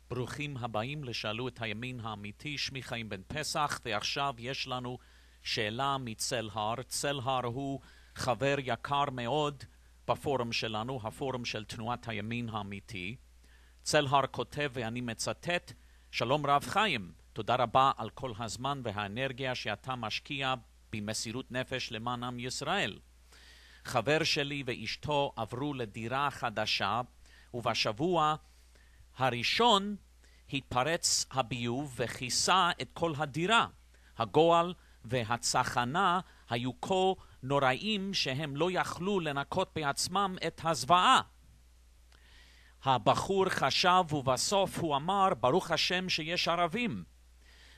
ברוכים הבאים לשאלו את הימין האמיתי, שמי חיים בן פסח, ועכשיו יש לנו שאלה מצל הר. צל הר הוא חבר יקר מאוד בפורום שלנו, הפורום של תנועת הימין האמיתי. צל הר כותב, ואני מצטט, שלום רב חיים, תודה רבה על כל הזמן והאנרגיה שאתה משקיע במסירות נפש למען עם ישראל. חבר שלי ואשתו עברו לדירה חדשה, ובשבוע הראשון התפרץ הביוב וכיסה את כל הדירה. הגועל והצחנה היו כה נוראים שהם לא יכלו לנקות בעצמם את הזוועה. הבחור חשב ובסוף הוא אמר, ברוך השם שיש ערבים.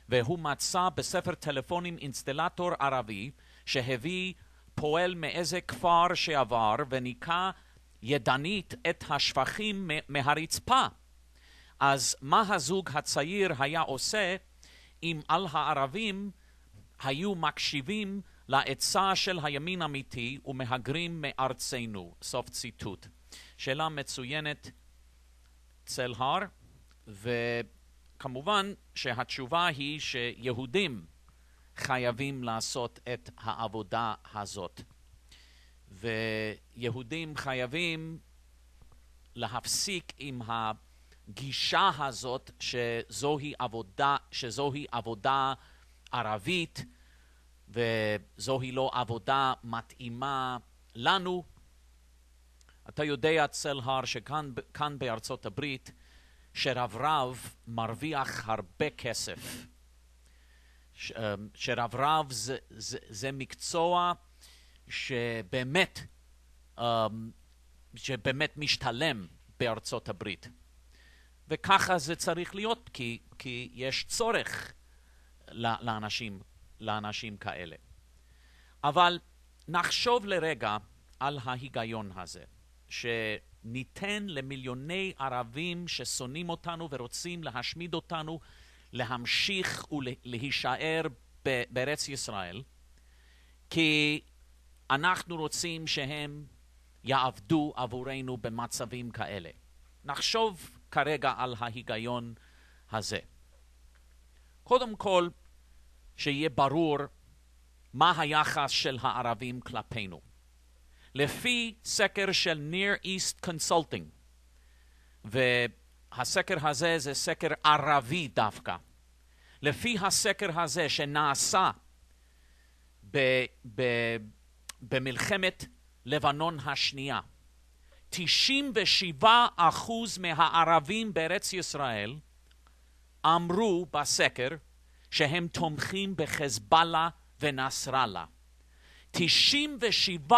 והוא מצא בספר טלפונים אינסטלטור ערבי שהביא פועל מאיזה כפר שעבר וניקה ידנית את השפכים מהרצפה. אז מה הזוג הצעיר היה עושה אם על הערבים היו מקשיבים לעצה של הימין אמיתי ומהגרים מארצנו? סוף ציטוט. שאלה מצוינת, צל הר, וכמובן שהתשובה היא שיהודים חייבים לעשות את העבודה הזאת. ויהודים חייבים להפסיק עם הגישה הזאת שזוהי עבודה ערבית וזוהי לא עבודה מתאימה לנו. אתה יודע, צל הר, שכאן בארצות הברית שרב מרוויח הרבה כסף. שרב זה מקצוע שבאמת משתלם בארצות הברית. וככה זה צריך להיות, כי יש צורך לאנשים כאלה. אבל נחשוב לרגע על ההיגיון הזה, שניתן למיליוני ערבים ששונאים אותנו ורוצים להשמיד אותנו, להמשיך ולהישאר בארץ ישראל, כי אנחנו רוצים שהם יעבדו עבורנו במצבים כאלה. נחשוב כרגע על ההיגיון הזה. קודם כל, שיהיה ברור מה היחס של הערבים כלפינו. לפי סקר של Near East Consulting, והסקר הזה זה סקר ערבי דווקא, לפי הסקר הזה שנעשה במלחמת לבנון השנייה, 97% מהערבים בארץ ישראל אמרו בסקר שהם תומכים בחזבאללה ונסראללה. 97%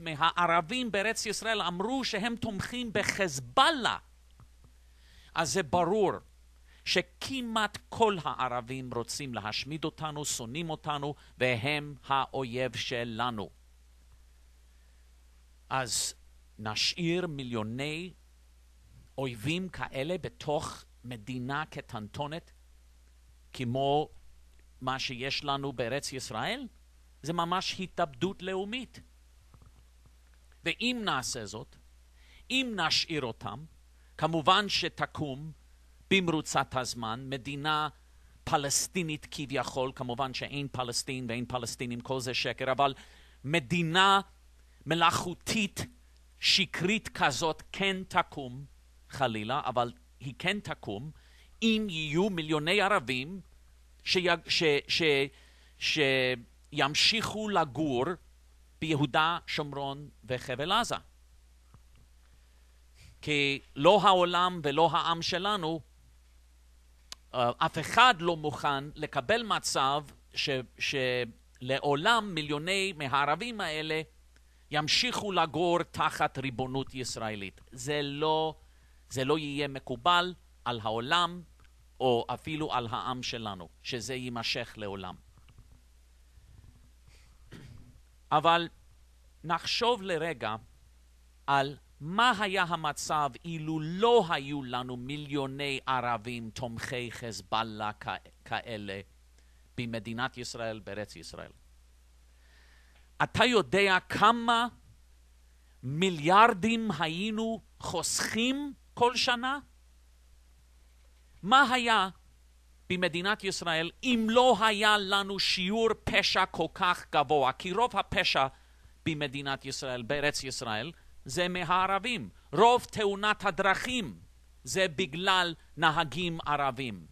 מהערבים בארץ ישראל אמרו שהם תומכים בחזבאללה. אז זה ברור שכמעט כל הערבים רוצים להשמיד אותנו, שונאים אותנו, והם האויב שלנו. אז נשאיר מיליוני אויבים כאלה בתוך מדינה קטנטונת, כמו מה שיש לנו בארץ ישראל? זה ממש התאבדות לאומית. ואם נעשה זאת, אם נשאיר אותם, כמובן שתקום במרוצת הזמן מדינה פלסטינית כביכול, כמובן שאין פלסטין ואין פלסטינים, כל זה שקר, אבל מדינה מלאכותית שקרית כזאת כן תקום, חלילה, אבל היא כן תקום, אם יהיו מיליוני ערבים שימשיכו לגור ביהודה, שומרון וחבל עזה. כי לא העולם ולא העם שלנו, אף אחד לא מוכן לקבל מצב שלעולם מיליוני מהערבים האלה ימשיכו לגור תחת ריבונות ישראלית. זה לא יהיה מקובל על העולם או אפילו על העם שלנו, שזה יימשך לעולם. אבל נחשוב לרגע על מה היה המצב אילו לא היו לנו מיליוני ערבים תומכי חזבאללה כאלה במדינת ישראל, בארץ ישראל. אתה יודע כמה מיליארדים היינו חוסכים כל שנה? מה היה במדינת ישראל אם לא היה לנו שיעור פשע כל כך גבוה? כי רוב הפשע במדינת ישראל, בארץ ישראל, זה מהערבים. רוב תאונת הדרכים זה בגלל נהגים ערבים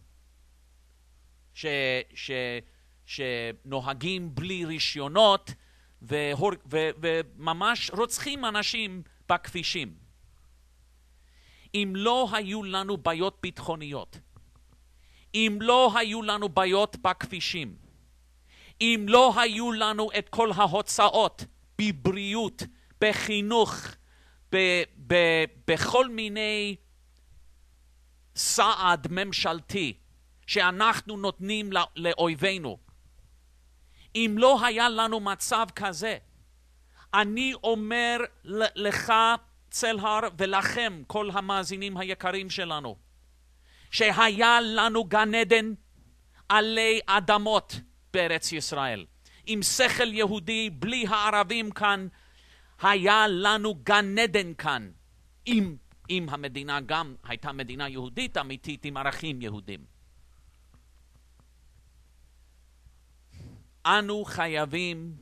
שנוהגים בלי רישיונות וממש רוצחים אנשים בכבישים. אם לא היו לנו בעיות ביטחוניות, אם לא היו לנו בעיות בכבישים, אם לא היו לנו את כל ההוצאות בבריאות, בחינוך, בכל מיני סעד ממשלתי שאנחנו נותנים לאויבינו, אם לא היה לנו מצב כזה, אני אומר לך צלהר ולכם כל המאזינים היקרים שלנו, שהיה לנו גן עדן עלי אדמות בארץ ישראל. עם שכל יהודי, בלי הערבים כאן, היה לנו גן עדן כאן. אם המדינה גם הייתה מדינה יהודית אמיתית עם ערכים יהודים. אנו חייבים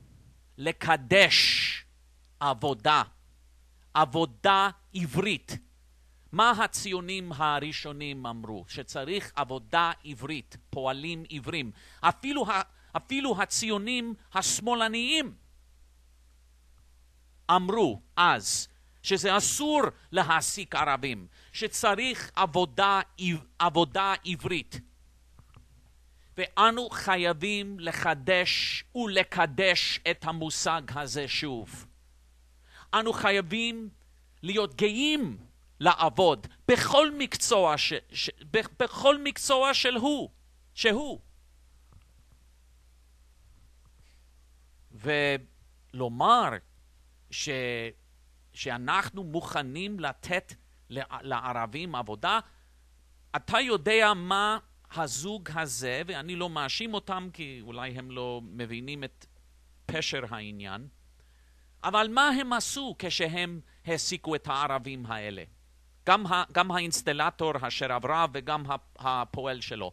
לקדש עבודה עברית. מה הציונים הראשונים אמרו? שצריך עבודה עברית, פועלים עברים. אפילו הציונים השמאלניים אמרו אז שזה אסור להעסיק ערבים, שצריך עבודה עברית. ואנו חייבים לחדש ולקדש את המושג הזה שוב. אנו חייבים להיות גאים לעבוד בכל מקצוע שהוא. ולומר שאנחנו מוכנים לתת לערבים עבודה, אתה יודע מה הזוג הזה, ואני לא מאשים אותם כי אולי הם לא מבינים את פשר העניין, אבל מה הם עשו כשהם העסיקו את הערבים האלה? גם האינסטלטור השרברב וגם הפועל שלו.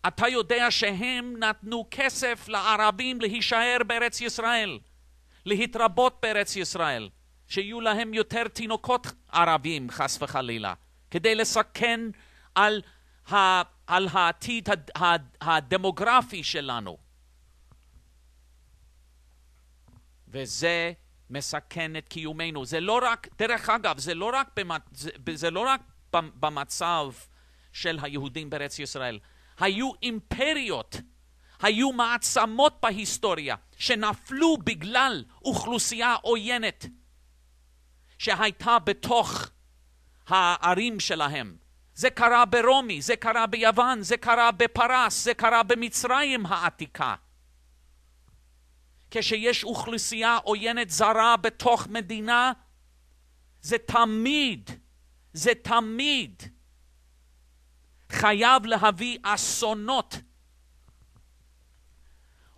אתה יודע שהם נתנו כסף לערבים להישאר בארץ ישראל, להתרבות בארץ ישראל, שיהיו להם יותר תינוקות ערבים חס וחלילה, כדי לסכן על העתיד הדמוגרפי שלנו. וזה מסכן את קיומנו. זה לא רק, דרך אגב, זה לא רק במצב של היהודים בארץ ישראל. היו אימפריות, היו מעצמות בהיסטוריה שנפלו בגלל אוכלוסייה עוינת שהייתה בתוך הערים שלהם. זה קרה ברומי, זה קרה ביוון, זה קרה בפרס, זה קרה במצרים העתיקה. כשיש אוכלוסייה עוינת זרה בתוך מדינה, זה תמיד חייב להביא אסונות.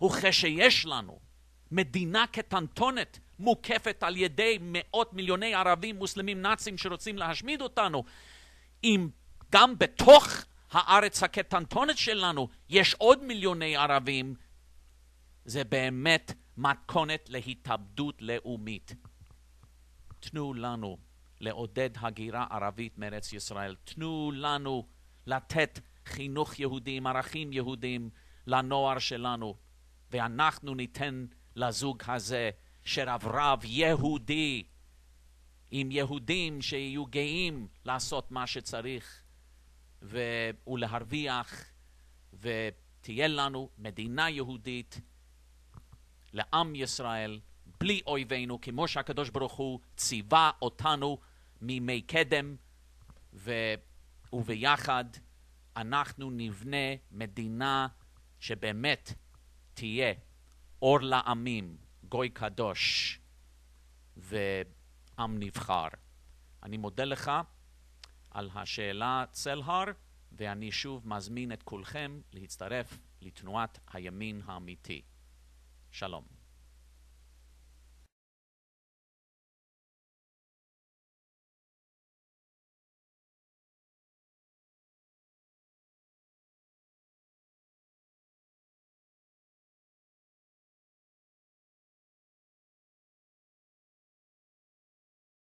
וכשיש לנו מדינה קטנטונת מוקפת על ידי מאות מיליוני ערבים מוסלמים נאצים שרוצים להשמיד אותנו, אם גם בתוך הארץ הקטנטונת שלנו יש עוד מיליוני ערבים, זה באמת מתכונת להתאבדות לאומית. תנו לנו לעודד הגירה ערבית מארץ ישראל. תנו לנו לתת חינוך יהודי, ערכים יהודים לנוער שלנו, ואנחנו ניתן לזוג הזה שרברב יהודי עם יהודים שיהיו גאים לעשות מה שצריך ולהרוויח, ותהיה לנו מדינה יהודית לעם ישראל בלי אויבינו, כמו שהקדוש ברוך הוא ציווה אותנו מימי קדם, וביחד אנחנו נבנה מדינה שבאמת תהיה אור לעמים, גוי קדוש ועם נבחר. אני מודה לך על השאלה צלהר, ואני שוב מזמין את כולכם להצטרף לתנועת הימין האמיתי. שלום.